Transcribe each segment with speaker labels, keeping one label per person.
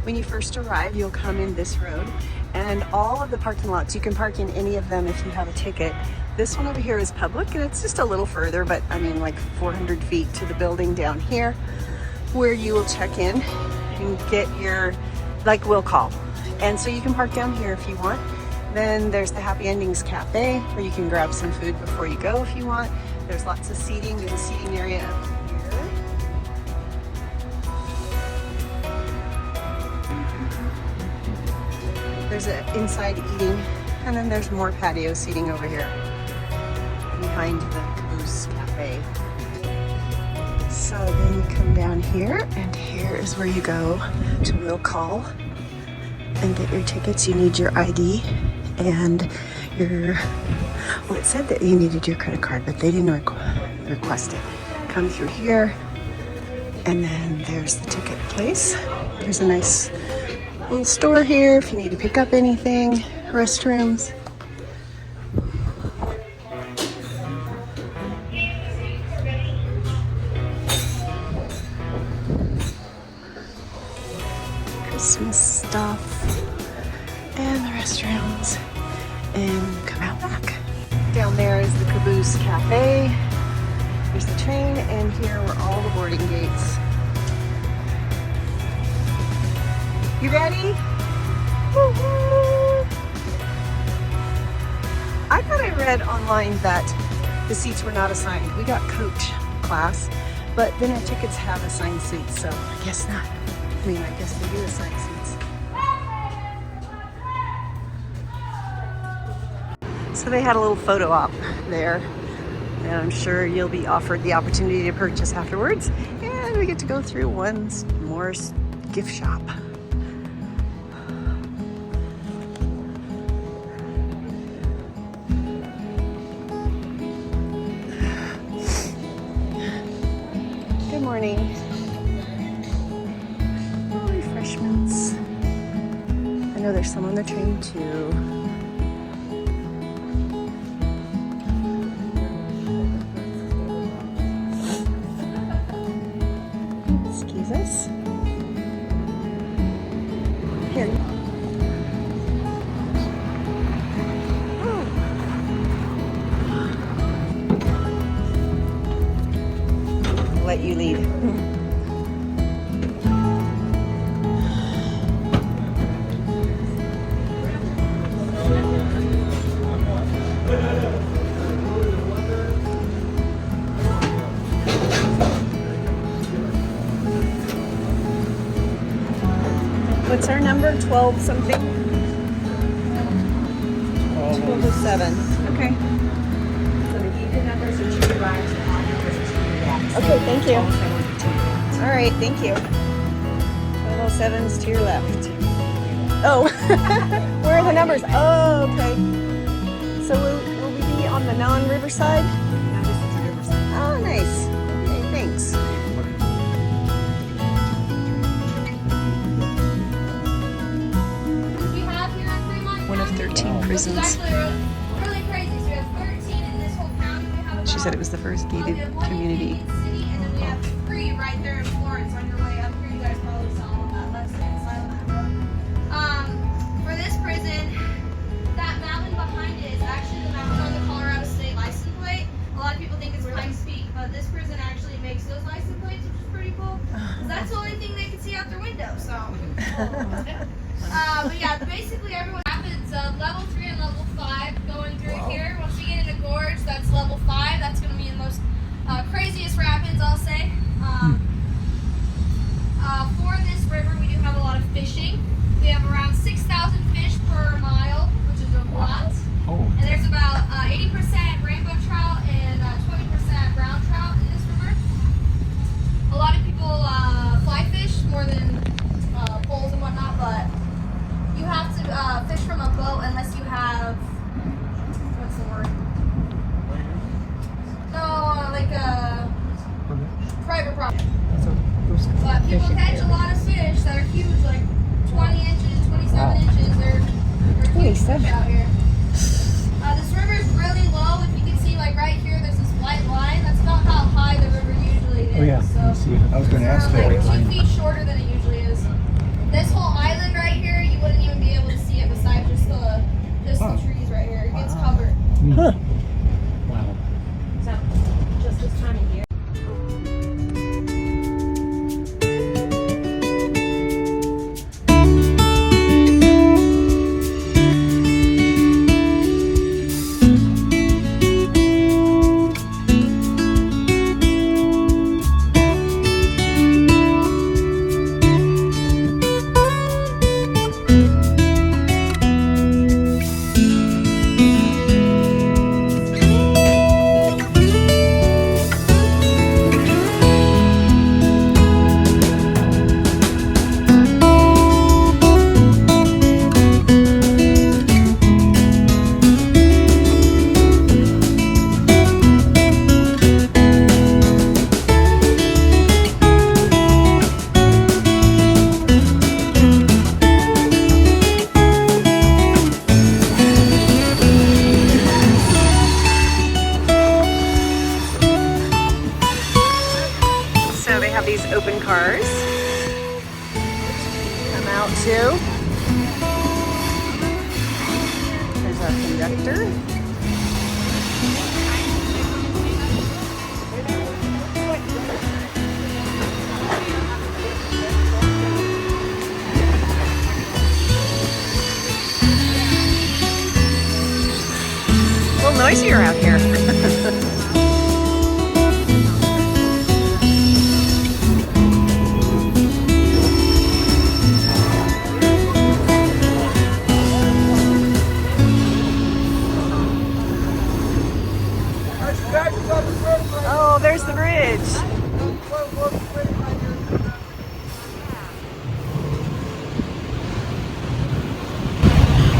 Speaker 1: When you first arrive, you'll come in this road, and all of the parking lots, you can park in any of them if you have a ticket. This one over here is public, and it's just a little further, but I mean like 400 feet to the building down here, where you will check in and get your, like, will call. And so you can park down here if you want. Then there's the Happy Endings Cafe, where you can grab some food before you go if you want. There's lots of seating. There's a seating area up here. There's an inside eating, and then there's more patio seating over here behind the Caboose Cafe. So then you come down here, and here is where you go to will call and get your tickets. You need your ID and your, well, it said that you needed your credit card, but they didn't request it. Come through here, and then there's the ticket place. There's a nice little store here if you need to pick up anything. Restrooms. Christmas stuff. And the restrooms. And come out back. Down there is the Caboose Cafe. There's the train, and here are all the boarding gates. You ready? Woo-hoo! I thought I read online that the seats were not assigned. We got coach class, but then our tickets have assigned seats, so I guess not. I mean, I guess they do assign seats. So they had a little photo op there, and I'm sure you'll be offered the opportunity to purchase afterwards. And we get to go through one more gift shop. Good morning. Oh, refreshments. I know there's some on the train too. Excuse us. Here. Let you lead. What's our number? 12 something? 1207. Okay. So the even numbers are 2 rides. Okay, thank you. All right, thank you. 1207's to your left. Oh, where are the numbers? Oh, okay. So will we be on the non-river side? No, this is the river side. Oh, nice. Okay, thanks.
Speaker 2: We have here in Fremont,
Speaker 1: One of 13 prisons.
Speaker 2: which is actually really crazy. So we have 13 in this whole county. We have
Speaker 1: She said it was the first gated community.
Speaker 2: City, and then we have 3 right there in Florence on your way up here. You guys probably saw them on that left hand side of that road. For this prison, that mountain behind it is actually the mountain on the Colorado State license plate. A lot of people think it's Pikes Peak, but this prison actually makes those license plates, which is pretty cool. 'Cause that's the only thing they can see out their window. So, but yeah, basically everyone happens level 3 and level 5 going through here. Once you get in the gorge, that's level 5. That's going to be the most craziest rapids, I'll say. For this river, we do have a lot of fishing. We have around 6,000 fish per mile, which is a lot.
Speaker 3: Oh.
Speaker 2: And there's about 80% rainbow trout and 20% brown trout in this river. A lot of people fly fish more than poles and whatnot, but you have to fish from a boat unless you have, what's the word? No, like a private property. But people catch a lot of fish that are huge, like 20 inches, 27 inches. They're
Speaker 1: 27
Speaker 2: out here. This river is really low. If you can see, like right here, there's this white line. That's not how high the river usually is.
Speaker 3: Oh yeah,
Speaker 2: So
Speaker 3: I see. I was going to ask
Speaker 2: we're
Speaker 3: that.
Speaker 2: like 2 feet shorter than it usually is. This whole island right here, you wouldn't even be able to see it besides just the trees right here. It gets covered.
Speaker 3: Huh. Wow.
Speaker 2: So, just this time of year.
Speaker 1: So they have these open cars. Come out too. There's our conductor. A little noisier out here. Oh, there's the bridge.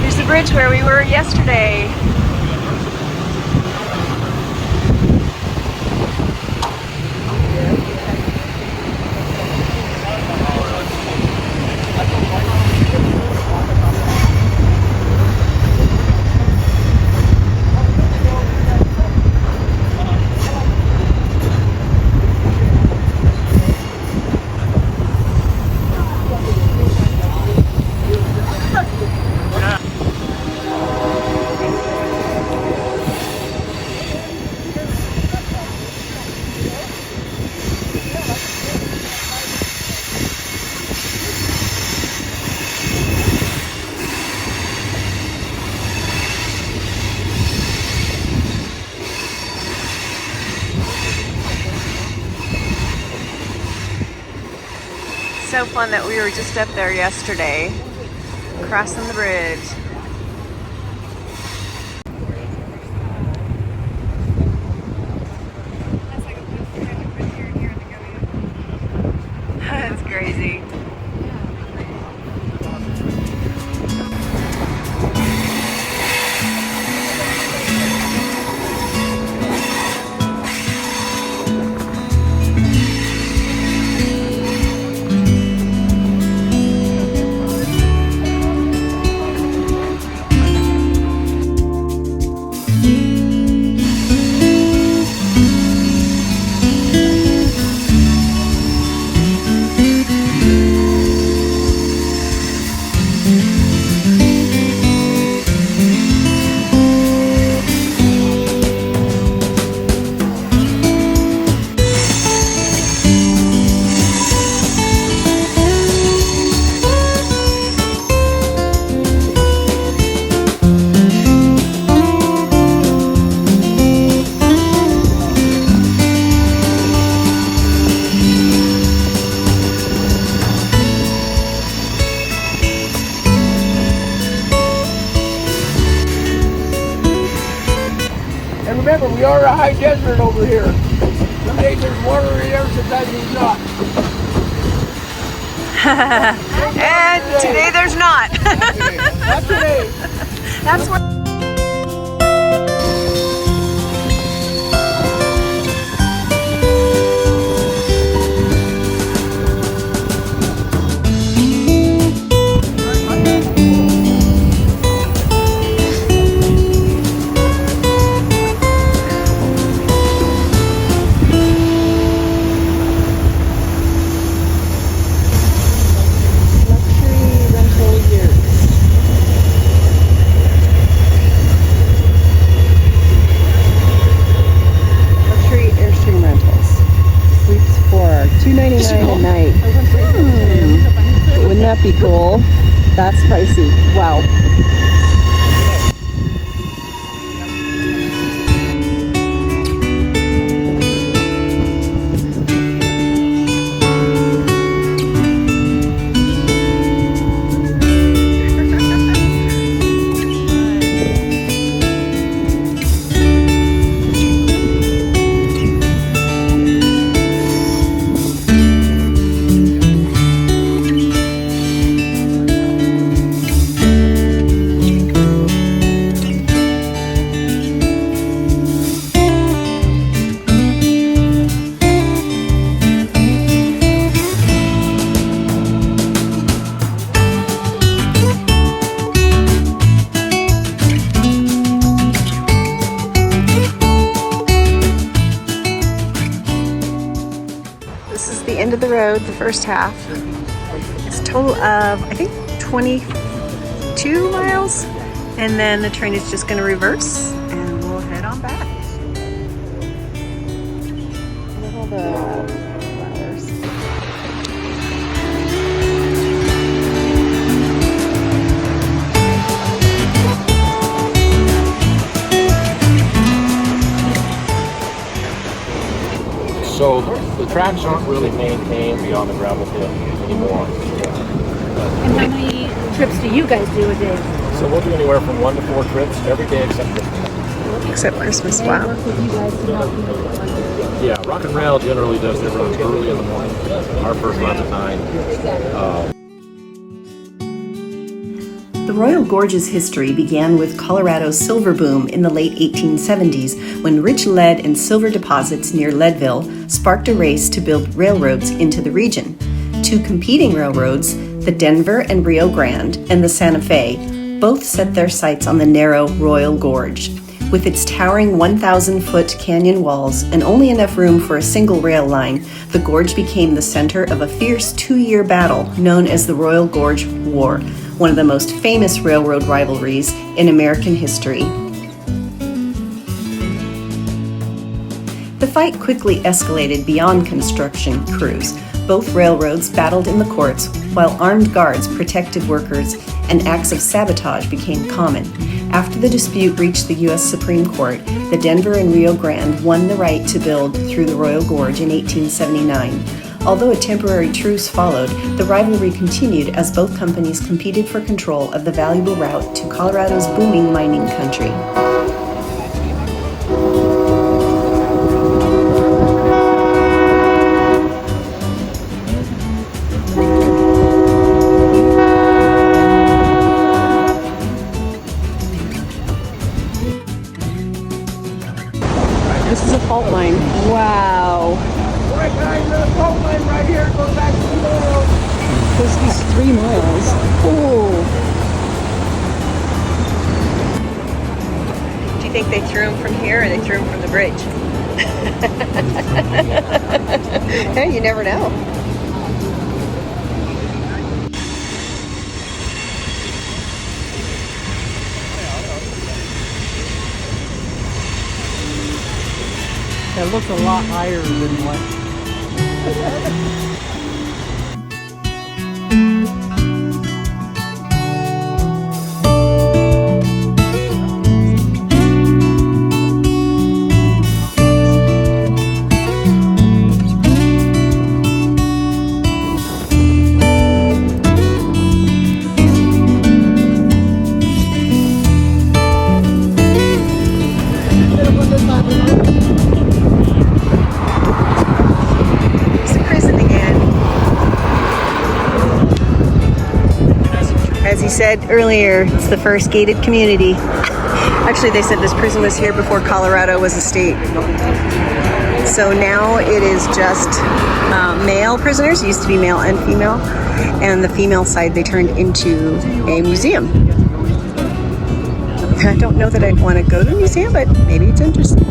Speaker 1: Here's the bridge where we were yesterday. So fun that we were just up there yesterday, crossing the bridge. That's crazy.
Speaker 3: And remember, we are a high desert over here. Some days there's water in there, sometimes there's not.
Speaker 1: And today there's not.
Speaker 3: Not today.
Speaker 1: That's what. a night. Wouldn't that be cool? That's pricey. Wow. This is the end of the road, the first half. It's a total of, I think, 22 miles. And then the train is just going to reverse and we'll head on back. Look at all the flowers.
Speaker 4: So the tracks aren't really maintained beyond the gravel pit anymore.
Speaker 5: And how many trips do you guys do a day?
Speaker 4: So we'll do anywhere from 1 to 4 trips every day except Christmas.
Speaker 1: Except Christmas,
Speaker 5: They
Speaker 1: wow.
Speaker 5: work with you guys to help you make it fun.
Speaker 4: Yeah, Rock and Rail generally does their runs early in the morning. Our first run's at 9.
Speaker 6: The Royal Gorge's history began with Colorado's silver boom in the late 1870s when rich lead and silver deposits near Leadville sparked a race to build railroads into the region. Two competing railroads, the Denver and Rio Grande and the Santa Fe, both set their sights on the narrow Royal Gorge. With its towering 1,000-foot canyon walls and only enough room for a single rail line, the gorge became the center of a fierce 2-year battle known as the Royal Gorge War, one of the most famous railroad rivalries in American history. The fight quickly escalated beyond construction crews. Both railroads battled in the courts, while armed guards protected workers and acts of sabotage became common. After the dispute reached the U.S. Supreme Court, the Denver and Rio Grande won the right to build through the Royal Gorge in 1879. Although a temporary truce followed, the rivalry continued as both companies competed for control of the valuable route to Colorado's booming mining country.
Speaker 1: This is a fault line. Wow.
Speaker 3: Right, guys, the fault line right here goes back to the railroad.
Speaker 1: This is 3 miles. Oh. Do you think they threw him from here or they threw him from the bridge? Hey, you never know.
Speaker 3: It looks a lot higher than what.
Speaker 1: As he said earlier, it's the first gated community. Actually, they said this prison was here before Colorado was a state. So now it is just male prisoners. It used to be male and female. And the female side they turned into a museum. I don't know that I'd want to go to the museum, but maybe it's interesting.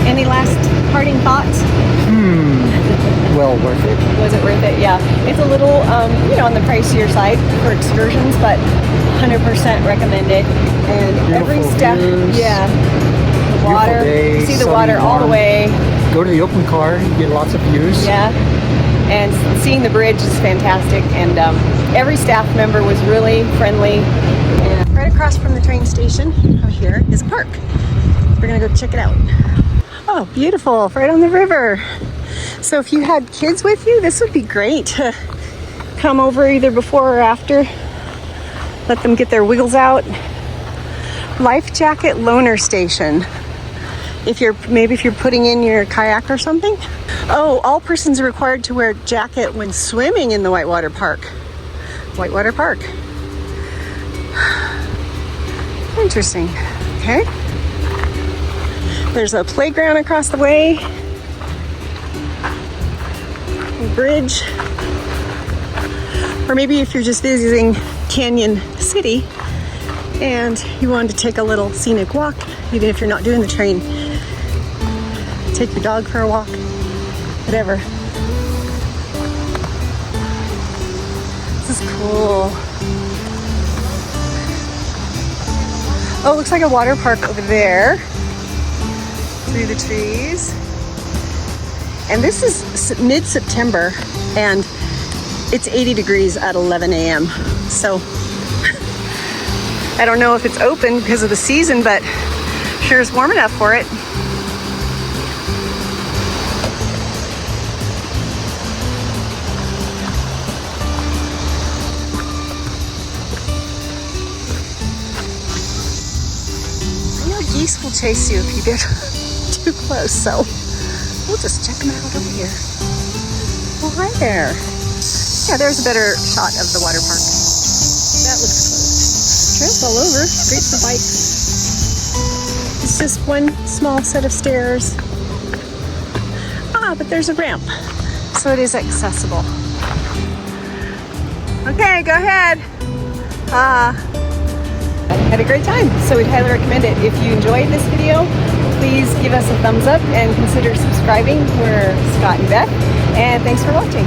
Speaker 1: Any last parting thoughts?
Speaker 7: worth it.
Speaker 6: Was it worth it? Yeah. It's a little, on the pricier side for excursions, but 100% recommended. And every
Speaker 7: Beautiful
Speaker 6: step,
Speaker 7: views.
Speaker 6: yeah. The water,
Speaker 7: day,
Speaker 6: you see the
Speaker 7: sunny,
Speaker 6: water all the
Speaker 7: warm.
Speaker 6: way.
Speaker 7: Go to the open car, you get lots of views.
Speaker 6: Yeah. And seeing the bridge is fantastic. And every staff member was really friendly. And right across from the train station out here is a park. We're gonna go check it out. Oh, beautiful, right on the river. So if you had kids with you, this would be great to come over either before or after. Let them get their wiggles out. Life jacket loaner station. If you're putting in your kayak or something. Oh, all persons are required to wear a jacket when swimming in the Whitewater Park. Whitewater Park. Interesting. Okay. There's a playground across the way. A bridge. Or maybe if you're just visiting Canon City and you wanted to take a little scenic walk, even if you're not doing the train, take your dog for a walk, whatever. This is cool. Oh, it looks like a water park over there through the trees. And this is mid-September and it's 80 degrees at 11 a.m. So I don't know if it's open because of the season, but sure is warm enough for it. I know geese will chase you if you get too close, so we'll just check them out over here. Oh, hi there. Yeah, there's a better shot of the water park. That looks closed. Trails all over. Great for bikes. It's just one small set of stairs. Ah, but there's a ramp, so it is accessible. Okay, go ahead. I had a great time, so we'd highly recommend it. If you enjoyed this video, please give us a thumbs up and consider subscribing. We're Scott and Beth, and thanks for watching.